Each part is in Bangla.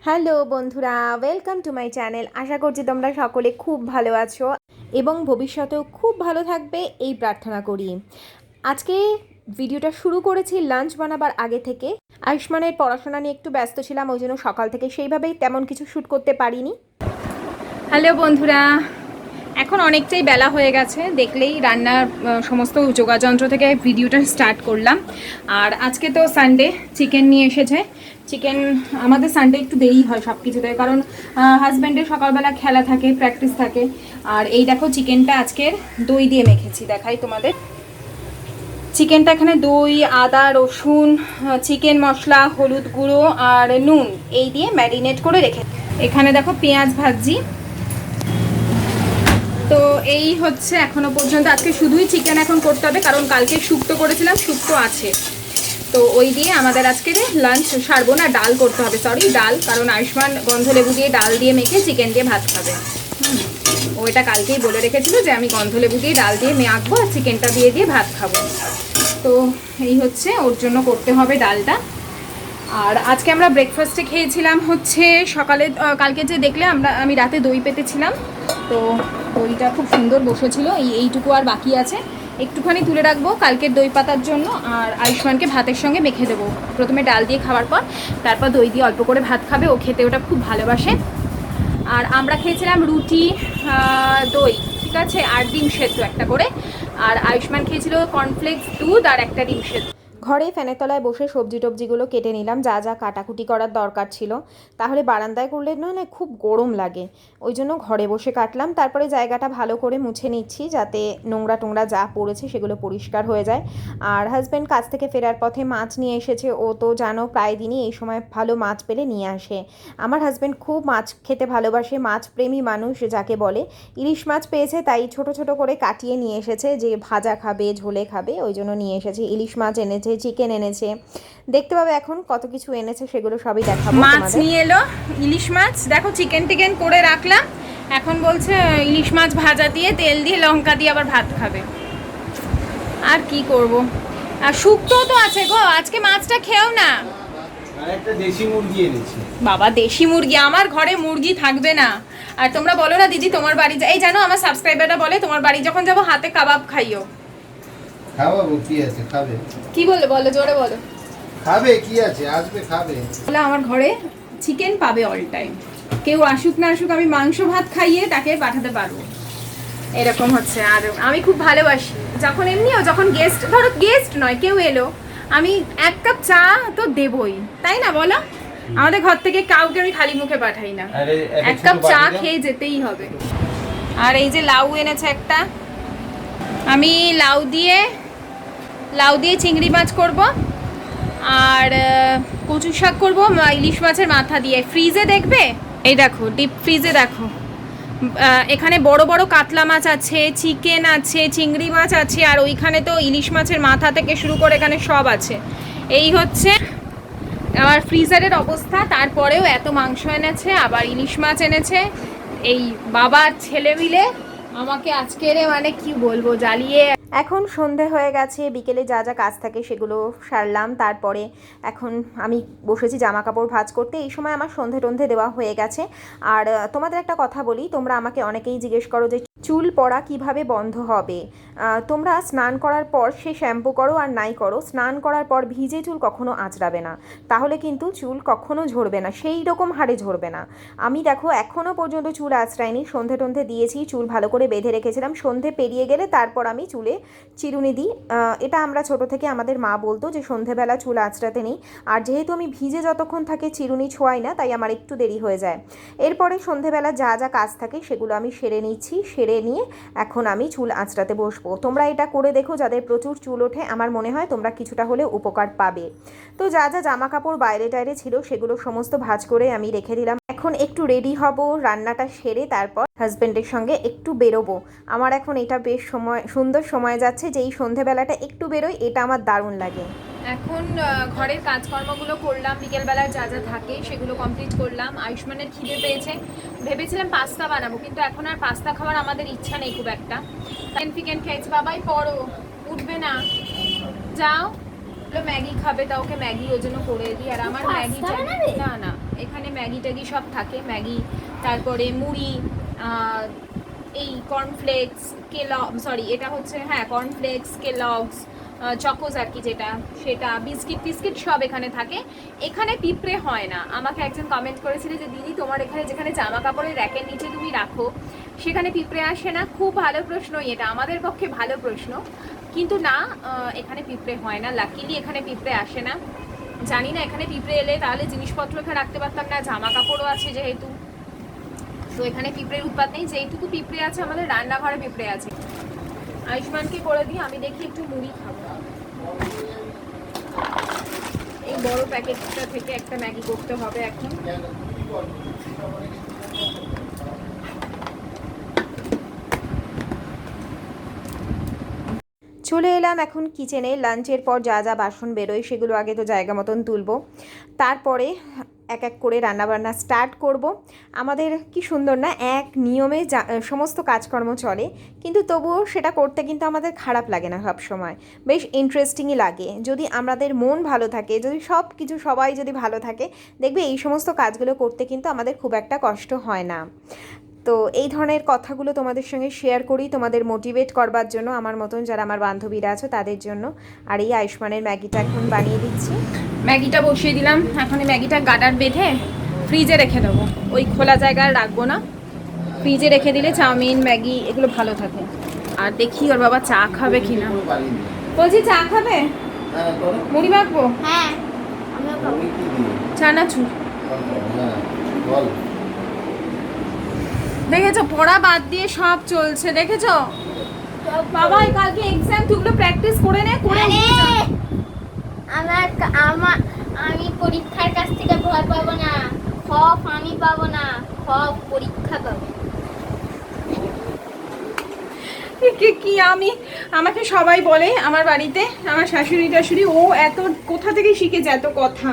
হ্যালো বন্ধুরা, ওয়েলকাম টু মাই চ্যানেল। আশা করছি তোমরা সকলে খুব ভালো আছো এবং ভবিষ্যতেও খুব ভালো থাকবে এই প্রার্থনা করি। আজকে ভিডিওটা শুরু করেছি লাঞ্চ বানাবার আগে থেকে। আয়ুষ্মানের পড়াশোনা নিয়ে একটু ব্যস্ত ছিলাম, ওই জন্য সকাল থেকে সেইভাবেই তেমন কিছু শ্যুট করতে পারিনি। হ্যালো বন্ধুরা, এখন অনেকটাই বেলা হয়ে গেছে, দেখলেই রান্নার সমস্ত যোগাযন্ত্র থেকে ভিডিওটা স্টার্ট করলাম। আর আজকে তো সানডে, চিকেন নিয়ে এসেছে। চিকেন আমাদের সানডে একটু দেরি হয় সব কিছুতে, কারণ হাজব্যান্ডের সকালবেলা খেলা থাকে, প্র্যাকটিস থাকে। আর এই দেখো চিকেনটা আজকের দই দিয়ে মেখেছি, দেখাই তোমাদের। চিকেনটা এখানে দই, আদা, রসুন, চিকেন মশলা, হলুদ গুঁড়ো আর নুন এই দিয়ে ম্যারিনেট করে রেখে, এখানে দেখো পেঁয়াজ ভাজি। তো এই হচ্ছে এখনো পর্যন্ত। আজকে শুধুই চিকেন এখন করতে হবে, কারণ কালকে শুক্তো করেছিলাম, শুক্তো আছে। তো ওই দিয়ে আমাদের আজকে লাঞ্চ সারবো না, ডাল করতে হবে, সরি ডাল, কারণ আয়ুষ্মান গন্ধলেবু দিয়ে ডাল দিয়ে মেখে চিকেন দিয়ে ভাত খাবে। ওইটা কালকেই বলে রেখেছিল যে আমি গন্ধলেবু দিয়ে ডাল দিয়ে মাখবো আর চিকেনটা দিয়ে দিয়ে ভাত খাবো। তো এই হচ্ছে, ওর জন্য করতে হবে ডালটা। আর আজকে আমরা ব্রেকফাস্টে খেয়েছিলাম হচ্ছে সকালে, কালকে যে দেখলে আমি রাতে দই পেতেছিলাম, তো দইটা খুব সুন্দর বসেছিল। এইটুকু আর বাকি আছে, একটুখানি তুলে রাখবো কালকের দই পাতার জন্য। আর আয়ুষ্মানকে ভাতের সঙ্গে মেখে দেবো, প্রথমে ডাল দিয়ে খাওয়ার পর তারপর দই দিয়ে অল্প করে ভাত খাবে, ও খেতে ওটা খুব ভালোবাসে। আর আমরা খেয়েছিলাম রুটি, দই, ঠিক আছে, আর ডিম সেদ্ধ একটা করে। আর আয়ুষ্মান খেয়েছিল কর্নফ্লেক্স, দুধ আর একটা ডিম সেদ্ধ। ঘরে ফ্যানের তলায় বসে সবজি টবজিগুলো কেটে নিলাম, যা যা কাটাকুটি করার দরকার ছিল। তাহলে বারান্দায় করলে না খুব গরম লাগে, ওই জন্য ঘরে বসে কাটলাম। তারপরে জায়গাটা ভালো করে মুছে নিচ্ছি, যাতে নোংরা টোংরা যা পড়েছে সেগুলো পরিষ্কার হয়ে যায়। আর হাজব্যান্ড কাজ থেকে ফেরার পথে মাছ নিয়ে এসেছে। ও তো জানো প্রায় দিনই এই সময় ভালো মাছ পেলে নিয়ে আসে। আমার হাজব্যান্ড খুব মাছ খেতে ভালোবাসে, মাছ প্রেমী মানুষ যাকে বলে। ইলিশ মাছ পেয়েছে, তাই ছোট ছোট করে কাটিয়ে নিয়ে এসেছে, যে ভাজা খাবে, ঝোলে খাবে, ওই জন্য নিয়ে এসেছে। ইলিশ মাছ এনেছে, চিকেন এনেছে, দেখতে পাবে এখন কত কিছু এনেছে, সেগুলো সবই দেখাবো। মাছ নিয়ে এলো, ইলিশ মাছ, দেখো চিকেন টিকেন করে রাখলাম। এখন বলছে ইলিশ মাছ ভাজা দিয়ে তেল দিয়ে লঙ্কা দিয়ে আবার ভাত খাবে। আর কি করব, আর শুক্তো তো আছে গো, আজকে মাছটা খেও না। একটা দেশি মুরগি এনেছি। বাবা দেশি মুরগি? আমার ঘরে মুরগি থাকবে না। আর তোমরা বলো না দিদি তোমার বাড়ি এই জানো আমার সাবস্ক্রাইবাররা বলে তোমার বাড়ি যখন যাবো হাতে কাবাব খাইও। খাওয়াবো, কি আছে, খাবে। কি বলে বলো, জোরে বলো। খাবে, কি আছে, আসবে খাবে। বলে আমার ঘরে চিকেন পাবে অল টাইম, কেউ আসুক না আসুক আমি মাংস ভাত খাইয়ে তাকে পাঠাতে পারবো, এরকম হচ্ছে। আর আমি খুব ভালোবাসি যখন এমনিও, যখন গেস্ট, ধরো গেস্ট নয় কেউ এলো, আমি এক কাপ চা তো দেবই, তাই না বলো? আমাদের ঘর থেকে কাউকে আমি খালি মুখে পাঠাই না, এক কাপ চা খেয়ে যেতেই হবে। আর এই যে লাউ এনেছে একটা, আমি লাউ দিয়ে চিংড়ি মাছ করব, আর কচু শাক করবো ইলিশ মাছের মাথা দিয়ে। ফ্রিজে দেখবে, এই দেখো ডিপ ফ্রিজে দেখো, এখানে বড় বড় কাতলা মাছ আছে, চিকেন আছে, চিংড়ি মাছ আছে, আর ওইখানে তো ইলিশ মাছের মাথা থেকে শুরু করে এখানে সব আছে। এই হচ্ছে আমার ফ্রিজারের অবস্থা। তারপরেও এত মাংস এনেছে, আবার ইলিশ মাছ এনেছে, এই বাবার ছেলে মিলে আমাকে আজকের মানে কি বলবো জ্বালিয়ে। এখন সন্ধে হয়ে গেছে, বিকেলে যা যা কাজ থাকে সেগুলো সারলাম। তারপরে এখন আমি বসেছি জামা কাপড় ভাঁজ করতে। এই সময় আমার সন্ধে টন্ধে দেওয়া হয়ে গেছে। আর তোমাদের একটা কথা বলি, তোমরা আমাকে অনেকেই জিজ্ঞেস করো যে চুল পড়া কিভাবে বন্ধ হবে। তোমরা স্নান করার পর সে শ্যাম্পু করো আর নাই করো, স্নান করার পর ভিজে চুল কখনো আঁচড়াবে না, তাহলে কিন্তু চুল কখনো ঝরবে না, সেই রকম হারে ঝরবে না। আমি দেখো এখনও পর্যন্ত চুল আঁচড়াইনি, সন্ধে টন্ধে দিয়েছি, চুল ভালো করে বেঁধে রেখেছিলাম। সন্ধে পেরিয়ে গেলে তারপর আমি চুলে চিরুনি দিই। এটা আমরা ছোট থেকে আমাদের মা বলতো যে সন্ধেবেলা চুল আঁচড়াতে নেই। আর যেহেতু আমি ভিজে যতক্ষণ থাকে চিরুনি ছোঁয়াই না, তাই আমার একটু দেরি হয়ে যায়। এরপরে সন্ধেবেলা যা যা কাজ থাকে সেগুলো আমি সেরে নিচ্ছি, সেরে নিয়ে এখন আমি চুল আঁচড়াতে বসবো। তোমরা এটা করে দেখো, যাদের প্রচুর চুল ওঠে, আমার মনে হয় তোমরা কিছুটা হলেও উপকার পাবে। তো যা যা জামা কাপড় বাইরে টাইরে ছিল সেগুলো সমস্ত ভাঁজ করে আমি রেখে দিলাম। এখন একটু রেডি হব, রান্নাটা সেরে তারপর হাজব্যান্ডের সঙ্গে একটু বেরোবো। আমার এখন এটা বেশ সুন্দর সময় যাচ্ছে, যে এই সন্ধেবেলাটা একটু বেরোই, এটা আমার দারুণ লাগে। এখন ঘরের কাজকর্মগুলো করলাম, বিকেলবেলার যা যা থাকে সেগুলো কমপ্লিট করলাম। আয়ুষ্মানের খিদে পেয়েছে, ভেবেছিলাম পাস্তা বানাবো, কিন্তু এখন আর পাস্তা খাওয়ার আমাদের ইচ্ছা নেই খুব একটা। চিকেন খেয়েছে, বাবাই পড়ো, উঠবে না, যাও। ম্যাগি খাবে, তা ওকে ম্যাগি ওই জন্য করে দিই। আর আমার ম্যাগি না না এখানে ম্যাগি ট্যাগি সব থাকে, ম্যাগি, তারপরে মুড়ি, এই কর্নফ্লেক্স, এটা হচ্ছে হ্যাঁ কর্নফ্লেক্স, কেলগস, চকোস আর কি যেটা, সেটা বিস্কিট টিস্কিট সব এখানে থাকে। এখানে পিঁপড়ে হয় না। আমাকে একজন কমেন্ট করেছিল যে দিদি তোমার এখানে যেখানে জামা কাপড়ের র্যাকের নিচে তুমি রাখো সেখানে পিঁপড়ে আসে না। খুব ভালো প্রশ্ন এটা, আমাদের পক্ষে ভালো প্রশ্ন, কিন্তু না, এখানে পিঁপড়ে হয় না। লাকিলি এখানে পিঁপড়ে আসে না। জানি না এখানে পিঁপড়ে এলে তাহলে জিনিসপত্র এখানে রাখতে পারতাম না, জামা কাপড়ও আছে যেহেতু, তো এখানে পিঁপড়ের উৎপাত নেই। যেইটুকু পিঁপড়ে আছে আমাদের রান্নাঘরে পিঁপড়ে আছে। আয়ুষ্মানকে করে দিই, আমি দেখি একটু মুড়ি খাবো। এই বড় প্যাকেটটা থেকে একটা ম্যাগি করতে হবে এখন। চলে এলাম এখন কিচেনে। লাঞ্চের পর যা যা বাসন বেরোয় সেগুলো আগে তো জায়গা মতন তুলবো, তারপরে এক এক করে রান্নাবান্না স্টার্ট করব। আমাদের কি সুন্দর না, এক নিয়মে সমস্ত কাজকর্ম চলে, কিন্তু তবুও সেটা করতে কিন্তু আমাদের খারাপ লাগে না, সব সময় বেশ ইন্টারেস্টিংই লাগে। যদি আমাদের মন ভালো থাকে, যদি সব কিছু সবাই যদি ভালো থাকে, দেখবে এই সমস্ত কাজগুলো করতে কিন্তু আমাদের খুব একটা কষ্ট হয় না। তো এই ধরনের কথাগুলো তোমাদের সঙ্গে শেয়ার করি তোমাদের মোটিভেট করবার জন্য, আমার মতন যারা আমার বান্ধবীরা আছে তাদের জন্য। আর এই আয়ুষ্মানের ম্যাগিটা এখন বানিয়ে দিচ্ছি। ম্যাগিটা বসিয়ে দিলাম, এখন এই ম্যাগিটা গাডার বেঁধে ফ্রিজে রেখে দেবো। ওই খোলা জায়গায় রাখবো না, ফ্রিজে রেখে দিলে চাউমিন ম্যাগি এগুলো ভালো থাকে। আর দেখি ওর বাবা চা খাবে কিনা। বলছি চা খাবে? মুড়ি মাখবো? হ্যাঁ চানাচুর। দেখেছো পড়া বাদ দিয়ে সব চলছে, দেখেছো বাবা? কালকে এক্সাম, তুইগুলো প্র্যাকটিস করে নে, করে আমি পরীক্ষার কাছ থেকে ভয় পাবো না, খপ আমি পাবো না, খপ পরীক্ষা পাবো। কি আমাকে সবাই বলে আমার বাড়িতে, আমার শাশুড়ি টাশুড়ি, ও এত কোথা থেকে শিখেছে এত কথা,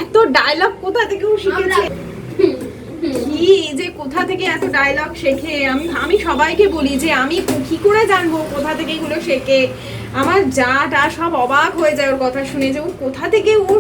এত ডায়লগ কোথা থেকে ও শিখেছে, কি যে কোথা থেকে এত ডায়লগ শেখে। আমি সবাইকে বলি যে আমি কি করে জানবো কোথা থেকে এগুলো শেখে। আমার যাটা সব অবাক হয়ে যায় ওর কথা শুনে, যে ও কোথা থেকে ও।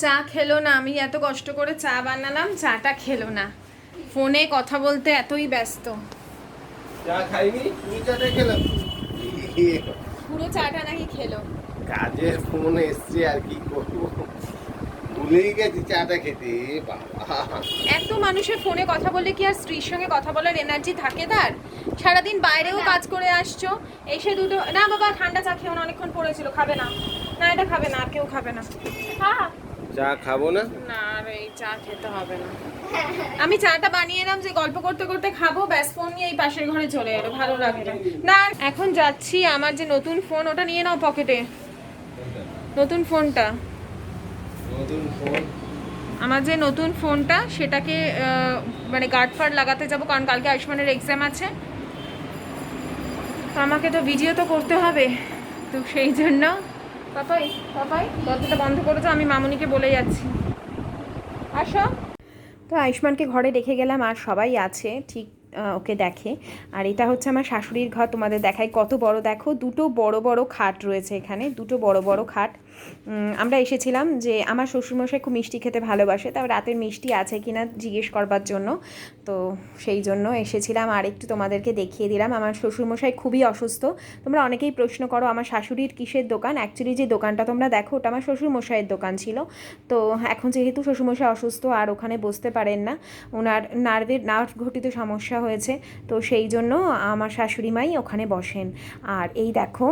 চা খেলো না, আমি এত কষ্ট করে চা বানালাম, চাটা খেলো না, ফোনে কথা বলতে এতই ব্যস্ত। চা খাইনি, তুমি চাটা খেলাম, পুরো চাটা নাকি খেলো। কাজের ফোন এসছে আর কি করবো, ভুলেই গেছি চাটা খেতে। বাবা, এত মানুষের ফোনে কথা বললে কি আর স্ত্রীর সঙ্গে কথা বলার এনার্জি থাকে তার? সারাদিন বাইরেও কাজ করে আসছো, এসে দুটো না বাবা ঠান্ডা চা খেও না, অনেকক্ষণ পড়েছিল, খাবে না, না এটা খাবে না, আর কেউ খাবে না। হ্যাঁ চা খাবো না, না আর এই চা খেতে হবে না। আমি চাটা বানিয়ে এলাম যে গল্প করতে করতে খাবো, ব্যাস ফোন নিয়ে এই পাশের ঘরে চলে এলো, ভালো লাগে না। না এখন যাচ্ছি, আমার যে নতুন ফোন ওটা নিয়ে নাও পকেটে, নতুন ফোনটা, আমার যে নতুন ফোনটা সেটাকে মানে গার্ড ফার্ড লাগাতে যাবো, কারণ কালকে আয়ুষ্মানের এক্সাম আছে, তো আমাকে তো ভিডিও তো করতে হবে, তো সেই জন্য পাপাই দরজাটা বন্ধ করে তো, আমি মামুনিকে বলে যাচ্ছি আসো। তো আয়ুষ্মানকে ঘরে রেখে গেলাম, আর সবাই আছে ঠিক ওকে দেখে। আর এটা হচ্ছে আমার শাশুড়ির ঘর, তোমাদের দেখাই কত বড়, দেখো দুটো বড় বড় খাট রয়েছে এখানে, দুটো বড় বড় খাট। আমরা এসেছিলাম যে আমার শ্বশুরমশাই খুব মিষ্টি খেতে ভালোবাসে, তাও রাতের মিষ্টি আছে কি না জিজ্ঞেস করবার জন্য, তো সেই জন্য এসেছিলাম আর একটু তোমাদেরকে দেখিয়ে দিলাম। আমার শ্বশুরমশাই খুবই অসুস্থ। তোমরা অনেকেই প্রশ্ন করো আমার শাশুড়ির কিসের দোকান, অ্যাকচুয়ালি যে দোকানটা তোমরা দেখো ওটা আমার শ্বশুরমশাইয়ের দোকান ছিল। তো এখন যেহেতু শ্বশুরমশাই অসুস্থ আর ওখানে বসতে পারেন না, ওনার নার্ভ ঘটিত সমস্যা হয়েছে, তো সেই জন্য আমার শাশুড়ি মাই ওখানে বসেন। আর এই দেখো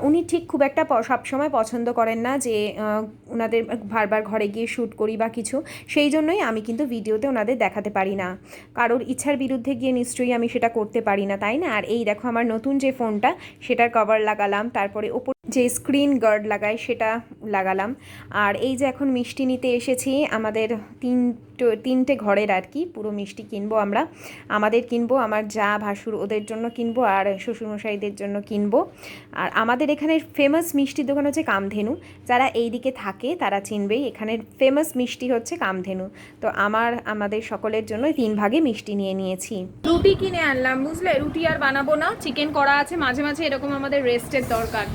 উনি ঠিক খুব একটা সবসময় পছন্দ করেন না যে ওনাদের বারবার ঘরে গিয়ে শ্যুট করি বা কিছু, সেই জন্যই আমি কিন্তু ভিডিওতে ওনাদের দেখাতে পারি না, কারোর ইচ্ছার বিরুদ্ধে গিয়ে নিশ্চয়ই আমি সেটা করতে পারি না, তাই না? আর এই দেখো আমার নতুন যে ফোনটা সেটার কভার লাগালাম, তারপরে ওপর যে স্ক্রিন গার্ড লাগাই সেটা লাগালাম। আর এই যে এখন মিষ্টি নিতে এসেছি, আমাদের তিনটে ঘরের আর কি পুরো মিষ্টি কিনবো আমরা, আমাদের কিনবো, আমার যা ভাসুর ওদের জন্য কিনবো, আর শ্বশুরমশাইদের জন্য কিনবো। আর আমাদের এখানের ফেমাস মিষ্টির দোকান হচ্ছে কামধেনু, যারা এই দিকে থাকে তারা চিনবেই, এখানের ফেমাস মিষ্টি হচ্ছে কামধেনু। তো আমাদের সকলের জন্য 3 ভাগে মিষ্টি নিয়ে নিয়েছি। রুটি কিনে আনলাম, বুঝলে, রুটি আর বানাবো না, চিকেন করা আছে, মাঝে মাঝে এরকম আমাদের রেস্টের দরকার,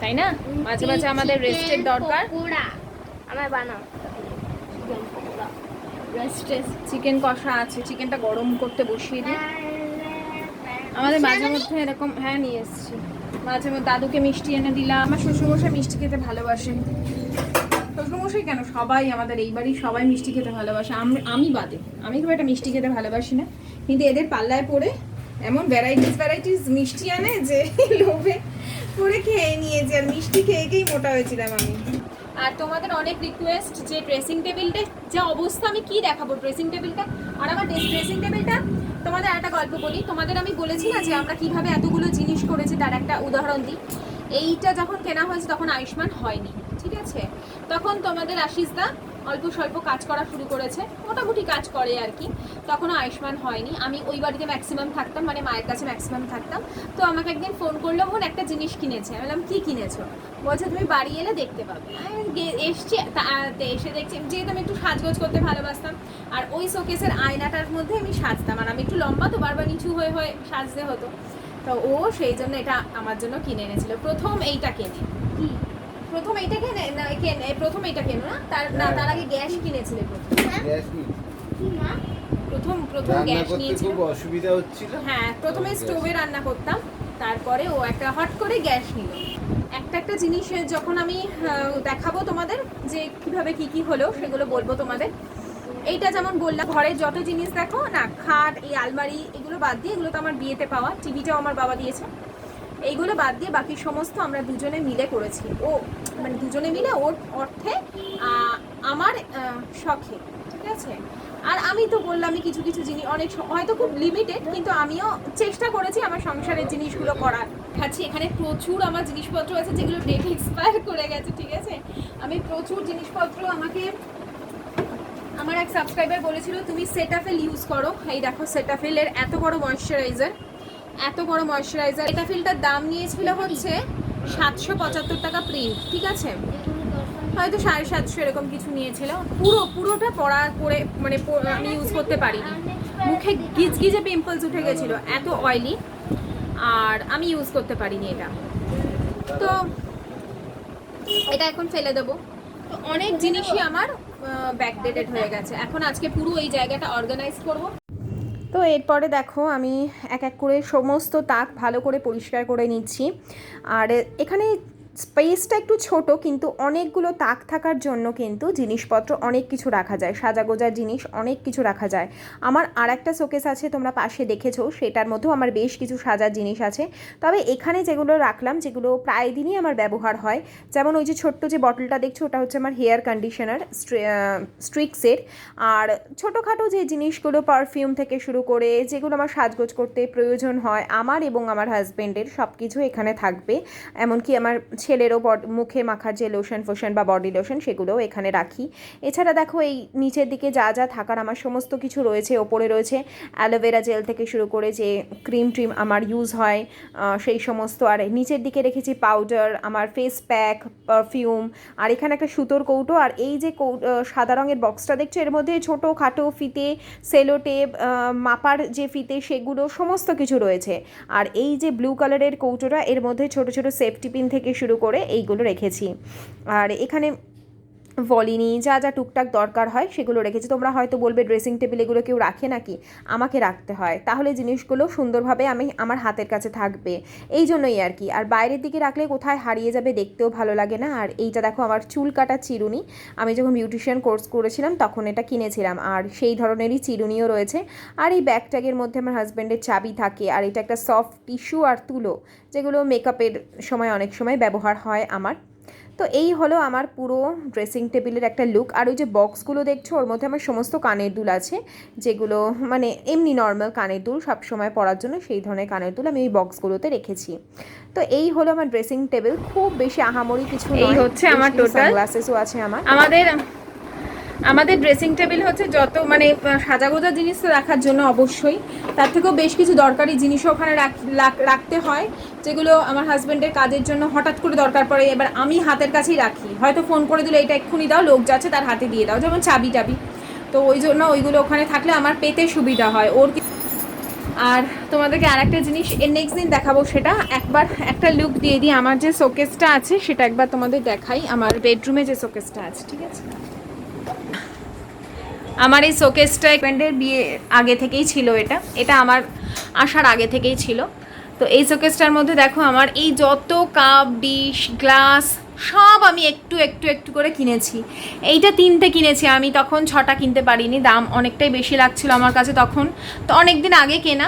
তাই না? মাঝে মাঝে আমাদের রেস্টের দরকার। আমার বানাও চিকেন কষা আছে, চিকেনটা গরম করতে বসিয়ে দিই। আমাদের মাঝে মধ্যে এরকম, হ্যাঁ নিয়ে এসেছি, মাঝে মধ্যে দাদুকে মিষ্টি এনে দিলাম। আমার শ্বশুরমশাই মিষ্টি খেতে ভালোবাসে, শ্বশুরমশাই কেন সবাই আমাদের এই বাড়ি সবাই মিষ্টি খেতে ভালোবাসে, আমি বাদে, আমি খুব একটা মিষ্টি খেতে ভালোবাসি না, কিন্তু এদের পাল্লায় পড়ে এমন ভ্যারাইটিস মিষ্টি আনে যে লোভে পরে খেয়ে নিয়েছি, আর মিষ্টি খেয়ে খেয়েই মোটা হয়েছিলাম আমি। আর তোমাদের অনেক রিকোয়েস্ট যে ড্রেসিং টেবিলটা যা অবস্থা, আমি কি দেখাবো ড্রেসিং টেবিলটা। আর আমার ড্রেসিং টেবিলটা তোমাদের একটা গল্প বলি, তোমাদের আমি বলেছি না যে আমরা কিভাবে এতগুলো জিনিস করেছি, তার একটা উদাহরণ দিই। এইটা যখন কেনা হয়েছে তখন আয়ুষ্মান হয়নি, ঠিক আছে, তখন তোমাদের আশিসদা অল্প স্বল্প কাজ করা শুরু করেছে, মোটামুটি কাজ করে আর কি, তখনও আয়ুষ্মান হয়নি। আমি ওই বাড়িতে ম্যাক্সিমাম থাকতাম, মানে মায়ের কাছে ম্যাক্সিমাম থাকতাম। তো আমাকে একদিন ফোন করলো, বোন একটা জিনিস কিনেছে। আমি বললাম কি কিনেছো? বলছে তুমি বাড়ি এলে দেখতে পাবে। এসছি, এসে দেখছি, যেহেতু আমি একটু সাজগোজ করতে ভালোবাসতাম, আর ওই শোকেসের আয়নাটার মধ্যে আমি সাজতাম, আর আমি একটু লম্বা তো বারবার নিচু হয়ে হয়ে সাজতে হতো, তো ও সেই জন্য এটা আমার জন্য কিনে এনেছিল। প্রথম এইটা কেনে, প্রথম এইটা কেনো না, তার আগে গ্যাস কিনেছিলে প্রথম গ্যাস নিয়েছিল, খুব অসুবিধা হচ্ছিল। হ্যাঁ, প্রথমে স্টোভে রান্না করতাম, তারপরে ও একটা হট করে গ্যাস নিল। একটা জিনিস যখন আমি দেখাবো তোমাদের যে কিভাবে কি হলো, সেগুলো বলবো তোমাদের। এইটা যেমন বললাম, ঘরের যত জিনিস দেখো না, খাট, এই আলমারি, এগুলো বাদ দিয়ে, এগুলো তো আমার বিয়েতে পাওয়া, টিভিটাও আমার বাবা দিয়েছে, এইগুলো বাদ দিয়ে বাকি সমস্ত আমরা দুজনে মিলে করেছি। ও মানে দুজনে মিলে, ওর অর্থে, আমার শখে, ঠিক আছে। আর আমি তো বললামই কিছু জিনিস অনেক হয়তো খুব লিমিটেড, কিন্তু আমিও চেষ্টা করেছি আমার সংসারের জিনিসগুলো করার। খাচ্ছি, এখানে প্রচুর আমার জিনিসপত্র আছে যেগুলো ডেট এক্সপায়ার করে গেছে, ঠিক আছে। আমি প্রচুর জিনিসপত্র, আমাকে আমার এক সাবস্ক্রাইবার বলেছিল তুমি সেটাফিল ইউজ করো, এই দেখো সেটাফিলের এত বড় ময়েশ্চারাইজার, সেটাফিলটার দাম নিয়েছিল হচ্ছে 775 টাকা প্রিন্ট, ঠিক আছে, হয়তো 750 এরকম কিছু নিয়েছিল। পুরোটা পরে মানে আমি ইউজ করতে পারিনি, মুখে গিজগিজে পিম্পলস উঠে গেছিল, এত অয়েলি, আর আমি ইউজ করতে পারিনি এটা, তো এটা এখন ফেলে দেবো। তো অনেক জিনিসই আমার ব্যাকডেটেড হয়ে গেছে। এখন আজকে পুরো এই জায়গাটা অর্গানাইজ করবো। তো এরপরে দেখো আমি এক এক করে সমস্ত তাক ভালো করে পরিষ্কার করে নিচ্ছি। আর এখানে স্পেসটা একটু ছোট, কিন্তু অনেকগুলো তাক থাকার জন্য কিন্তু জিনিসপত্র অনেক কিছু রাখা যায়, সাজাগোজার জিনিস অনেক কিছু রাখা যায়। আমার আর একটা শোকেস আছে, তোমরা পাশে দেখেছো, সেটার মধ্যেও আমার বেশ কিছু সাজার জিনিস আছে। তবে এখানে যেগুলো রাখলাম, যেগুলো প্রায় দিনই আমার ব্যবহার হয়, যেমন ওই যে ছোট্ট যে বটলটা দেখছো, ওটা হচ্ছে আমার হেয়ার কন্ডিশনার স্ট্রিক্সের। আর ছোটোখাটো যে জিনিসগুলো, পারফিউম থেকে শুরু করে যেগুলো আমার সাজগোজ করতে প্রয়োজন হয় আমার এবং আমার হাজব্যান্ডের, সব কিছু এখানে থাকবে। এমনকি আমার ছেলেরও মুখে মাখার যে লোশন ফোশন বা বডি লোশন সেগুলোও এখানে রাখি। এছাড়া দেখো এই নিচের দিকে যা যা থাকার আমার সমস্ত কিছু রয়েছে। ওপরে রয়েছে অ্যালোভেরা জেল থেকে শুরু করে যে ক্রিম ট্রিম আমার ইউজ হয় সেই সমস্ত, আর নিচের দিকে রেখেছি পাউডার, আমার ফেস প্যাক, পারফিউম, আর এখানে একটা সুতোর কৌটো। আর এই যে সাদা রঙের বক্সটা দেখছো এর মধ্যে ছোটো খাটো ফিতে, সেলো টেপ, মাপার যে ফিতে সেগুলো সমস্ত কিছু রয়েছে। আর এই যে ব্লু কালারের কৌটোটা এর মধ্যে ছোট ছোট সেফটি পিন থেকে শুরু করে এইগুলো রেখেছি। আর এখানে ভলিনি যা যা টুকটাক দরকার হয় সেগুলো রেখেছি। তোমরা হয়তো বলবে ড্রেসিং টেবিল এগুলো কেউ রাখে নাকি, আমাকে রাখতে হয়, তাহলে জিনিসগুলো সুন্দরভাবে আমার হাতের কাছে থাকবে, এই জন্যই আর কি। আর বাইরের দিকে রাখলে কোথায় হারিয়ে যাবে, দেখতেও ভালো লাগে না। আর এইটা দেখো আমার চুল কাটার চিরুনি, আমি যখন বিউটিশিয়ান কোর্স করেছিলাম তখন এটা কিনেছিলাম, আর সেই ধরনেরই চিরুনিও রয়েছে। আর এই ব্যাগট্যাগের মধ্যে আমার হাজব্যান্ডের চাবি থাকে, আর এটা একটা সফট টিস্যু আর তুলো, যেগুলো মেকআপের সময় অনেক সময় ব্যবহার হয় আমার। তো এই হলো আমার পুরো ড্রেসিং টেবিলের একটা লুক। আর ওই যে বক্সগুলো দেখছো ওর মধ্যে আমার সমস্ত কানের দুল আছে, যেগুলো মানে এমনি নর্মাল কানের দুল সবসময় পরার জন্য সেই ধরনের কানের দুল আমি ওই বক্সগুলোতে রেখেছি। তো এই হলো আমার ড্রেসিং টেবিল, খুব বেশি আহামরি কিছু নয়। এই হচ্ছে আমার টোটাল। সানগ্লাসেসও আছে আমাদের ড্রেসিং টেবিল হচ্ছে যত মানে সাজাগোজা জিনিস তো রাখার জন্য অবশ্যই, তার থেকেও বেশ কিছু দরকারি জিনিসও ওখানে রাখতে হয়, যেগুলো আমার হাজব্যান্ডের কাজের জন্য হঠাৎ করে দরকার পড়ে। এবার আমি হাতের কাছেই রাখি, হয়তো ফোন করে দিলে এটা এক্ষুনি দাও, লোক যাচ্ছে তার হাতে দিয়ে দাও, যেমন চাবি টাবি। তো ওই জন্য ওইগুলো ওখানে থাকলে আমার পেতে সুবিধা হয় ওর। আর তোমাদেরকে আর একটা জিনিস এর নেক্সট দিন দেখাবো, সেটা একবার একটা লুক দিয়ে দিই। আমার যে শোকেসটা আছে সেটা একবার তোমাদের দেখাই, আমার বেডরুমে যে শোকেসটা আছে, ঠিক আছে। আমার এই শোকেসটা ফ্রেন্ডের বিয়ে আগে থেকেই ছিল, এটা আমার আসার আগে থেকেই ছিল। তো এই শোকেসটার মধ্যে দেখো আমার এই যত কাপ ডিশ গ্লাস সব আমি একটু একটু একটু করে কিনেছি। এইটা 3টে কিনেছি আমি, তখন 6টা কিনতে পারিনি, দাম অনেকটাই বেশি লাগছিল আমার কাছে তখন, তো অনেক দিন আগে কেনা।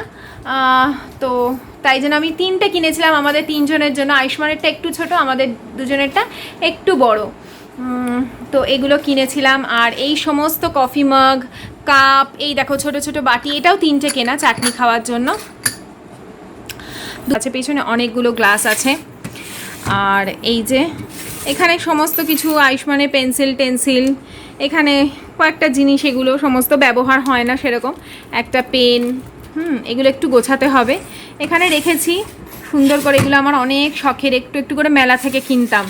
তো তাই জন্য আমি 3টে কিনেছিলাম আমাদের 3 জনের জন্য। আয়ুষ্মানেরটা একটু ছোট, আমাদের দুজনেরটা একটু বড়। তো এগুলো কিনেছিলাম। আর এই সমস্ত কফি মাগ, কাপ, এই দেখো ছোট ছোট বাটি, এটাও 3টে কেনা চাটনি খাওয়ার জন্য। আছে পেছনে অনেকগুলো গ্লাস আছে। আর এই যে এখানে সমস্ত কিছু আয়ুষ্মানের পেন্সিল টেন্সিল, এখানে কয়েকটা জিনিস, এগুলো সমস্ত ব্যবহার হয় না সেরকম, একটা পেন, এগুলো একটু গোছাতে হবে। এখানে রেখেছি সুন্দর করে, এগুলো আমার অনেক শখের, একটু একটু করে মেলা থেকে কিনতাম।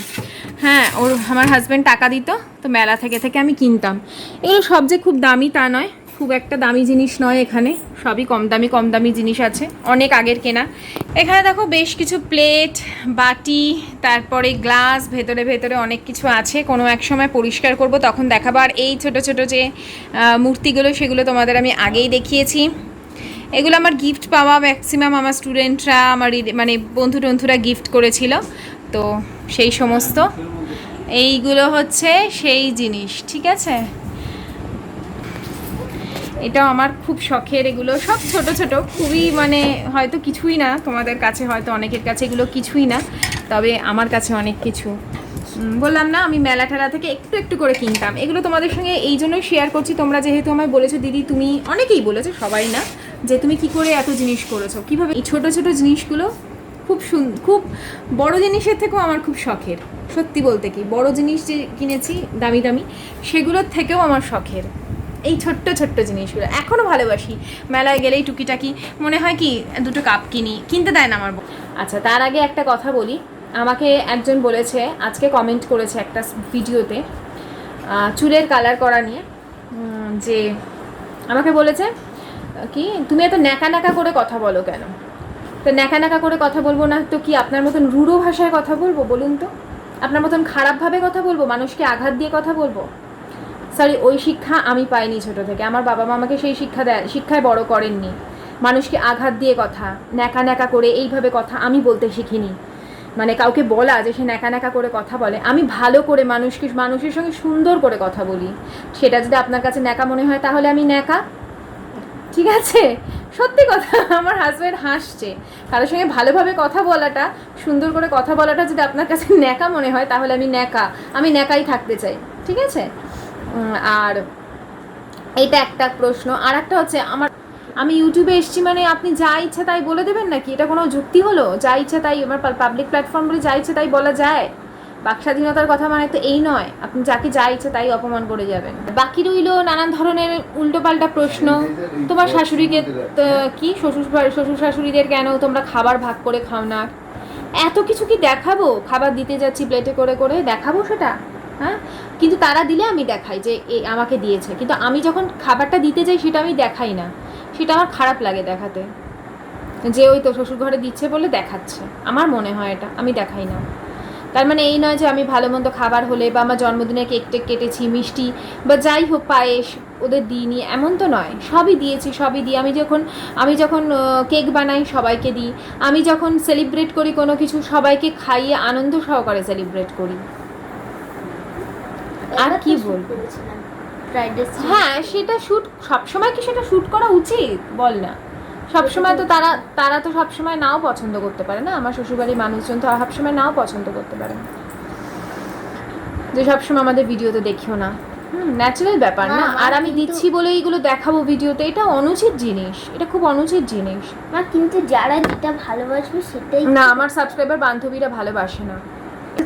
হ্যাঁ, আমার হাজব্যান্ড টাকা দিত, তো মেলা থেকে থেকে আমি কিনতাম। এগুলো সব যে খুব দামি তা নয়, খুব একটা দামি জিনিস নয়, এখানে সবই কম দামি জিনিস আছে, অনেক আগের কেনা। এখানে দেখো বেশ কিছু প্লেট, বাটি, তারপরে গ্লাস, ভেতরে ভেতরে অনেক কিছু আছে, কোনো এক সময় পরিষ্কার করব তখন দেখাবো। আর এই ছোট ছোট যে মূর্তিগুলো সেগুলো তোমাদের আমি আগেই দেখিয়েছি। এগুলো আমার গিফট পাওয়া, ম্যাক্সিমাম আমার স্টুডেন্টরা, আমার মানে বন্ধু টন্ধুরা গিফট করেছিল, তো সেই সমস্ত এইগুলো হচ্ছে সেই জিনিস, ঠিক আছে। এটাও আমার খুব শখের, এগুলো সব ছোট ছোট, খুবই মানে হয়তো কিছুই না, তোমাদের কাছে হয়তো অনেকের কাছে এগুলো কিছুই না, তবে আমার কাছে অনেক কিছু। বললাম না আমি মেলা ঠেলা থেকে একটু একটু করে কিনতাম। এগুলো তোমাদের সঙ্গে এই জন্যই শেয়ার করছি, তোমরা যেহেতু আমায় বলেছো দিদি, তুমি অনেকেই বলেছো, সবাই না, যে তুমি কি করে এত জিনিস করেছো, কীভাবে। এই ছোটো ছোটো জিনিসগুলো খুব বড় জিনিসের থেকেও আমার খুব শখের, সত্যি বলতে কি, বড় জিনিস যে কিনেছি দামি দামি সেগুলোর থেকেও আমার শখের এই ছোট্ট ছোট্ট জিনিসগুলো। এখনও ভালোবাসি, মেলায় গেলেই টুকিটাকি মনে হয় কি 2টো কাপ কিনতে দেয় না আমার। আচ্ছা, তার আগে একটা কথা বলি, আমাকে একজন বলেছে, আজকে কমেন্ট করেছে একটা ভিডিওতে চুলের কালার করা নিয়ে, যে আমাকে বলেছে কি তুমি এত ন্যাকা ন্যাকা করে কথা বলো কেন। তো ন্যাকা ন্যাকা করে কথা বলবো না তো কি আপনার মতন রূঢ় ভাষায় কথা বলবো বলুন তো? আপনার মতন খারাপভাবে কথা বলবো, মানুষকে আঘাত দিয়ে কথা বলবো? সরি, ওই শিক্ষা আমি পাইনি ছোটো থেকে, আমার বাবা মা আমাকে সেই শিক্ষায় বড় করেননি। মানুষকে আঘাত দিয়ে কথা, ন্যাকা ন্যাকা করে এইভাবে কথা আমি বলতে শিখিনি। মানে কাউকে বলা যে সে ন্যাকা ন্যাকা করে কথা বলে, আমি ভালো করে মানুষের সঙ্গে সুন্দর করে কথা বলি। সেটা যদি আপনার কাছে ন্যাকা মনে হয় তাহলে আমি ন্যাকা, ঠিক আছে? সত্যি কথা, আমার হাজব্যান্ড হাসছে। কারোর সঙ্গে ভালোভাবে কথা বলাটা, সুন্দর করে কথা বলাটা যদি আপনার কাছে ন্যাকা মনে হয় তাহলে আমি ন্যাকাই থাকতে চাই, ঠিক আছে? আর এইটা একটা প্রশ্ন। আর একটা হচ্ছে আমি ইউটিউবে এসেছি মানে আপনি যা ইচ্ছা তাই বলে দেবেন নাকি? এটা কোনো যুক্তি হলো? যা ইচ্ছা তাই, আমার পাবলিক প্ল্যাটফর্ম বলে যা ইচ্ছা তাই বলা যায়? বাক স্বাধীনতার কথা মানে তো এই নয় আপনি যাকে যা ইচ্ছা তাই অপমান করে যাবেন। বাকি রইল নানান ধরনের উল্টোপাল্টা প্রশ্ন। তোমার শাশুড়িকে কি শ্বশুর শাশুড়িদের কেন তোমরা খাবার ভাগ করে খাও না? এত কিছু কি দেখাবো? খাবার দিতে যাচ্ছি প্লেটে করে করে, দেখাবো সেটা? হ্যাঁ, কিন্তু তারা দিলে আমি দেখাই যে এ আমাকে দিয়েছে, কিন্তু আমি যখন খাবারটা দিতে যাই সেটা আমি দেখাই না। সেটা আমার খারাপ লাগে দেখাতে, যে ওই তো শ্বশুর ঘরে দিচ্ছে বলে দেখাচ্ছে। আমার মনে হয় এটা আমি দেখাই না। তার মানে এই নয় যে আমি ভালো মন্দ খাবার হলে বা আমার জন্মদিনে কেক টেক কেটেছি, মিষ্টি বা যাই হোক পায়েস ওদের দিইনি, এমন তো নয়। সবই দিয়েছি, সবই দিই। আমি যখন কেক বানাই সবাইকে দিই। আমি যখন সেলিব্রেট করি কোনো কিছু সবাইকে খাইয়ে আনন্দ সহকারে সেলিব্রেট করি। আর কি বলবো? Fried rice. হ্যাঁ, সেটা শ্যুট সবসময় কি সেটা শ্যুট করা উচিত বল না? সবসময় তো তারা তো সবসময় নাও পছন্দ করতে পারে না। আমার শ্বশুরবাড়ির মানুষজন তো সবসময় নাও পছন্দ করতে পারে না, যে সবসময় আমাদের ভিডিওতে দেখিও না। ন্যাচারাল ব্যাপার না। আর আমি দিচ্ছি বলে এইগুলো দেখাবো ভিডিওতে, এটা অনুচিত জিনিস, এটা খুব অনুচিত জিনিস। মা কিন্তু যারা যেটা ভালোবাসবে সেটাই। না, আমার সাবস্ক্রাইবার বান্ধবীরা ভালোবাসে না।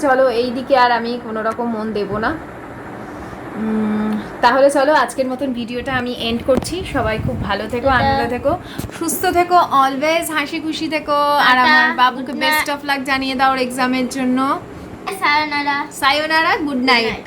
চলো এই দিকে আর আমি কোনো রকম মন দেব না। তাহলে চলো আজকের মতন ভিডিওটা আমি এন্ড করছি। সবাই খুব ভালো থেকো, আনন্দ থেকো, সুস্থ থেকো, অলওয়েজ হাসি খুশি থেকো। আর আমার বাবুকে বেস্ট অফ লাক জানিয়ে দাও এক্সামের জন্য। সায়োনারা। সায়োনারা, গুড নাইট।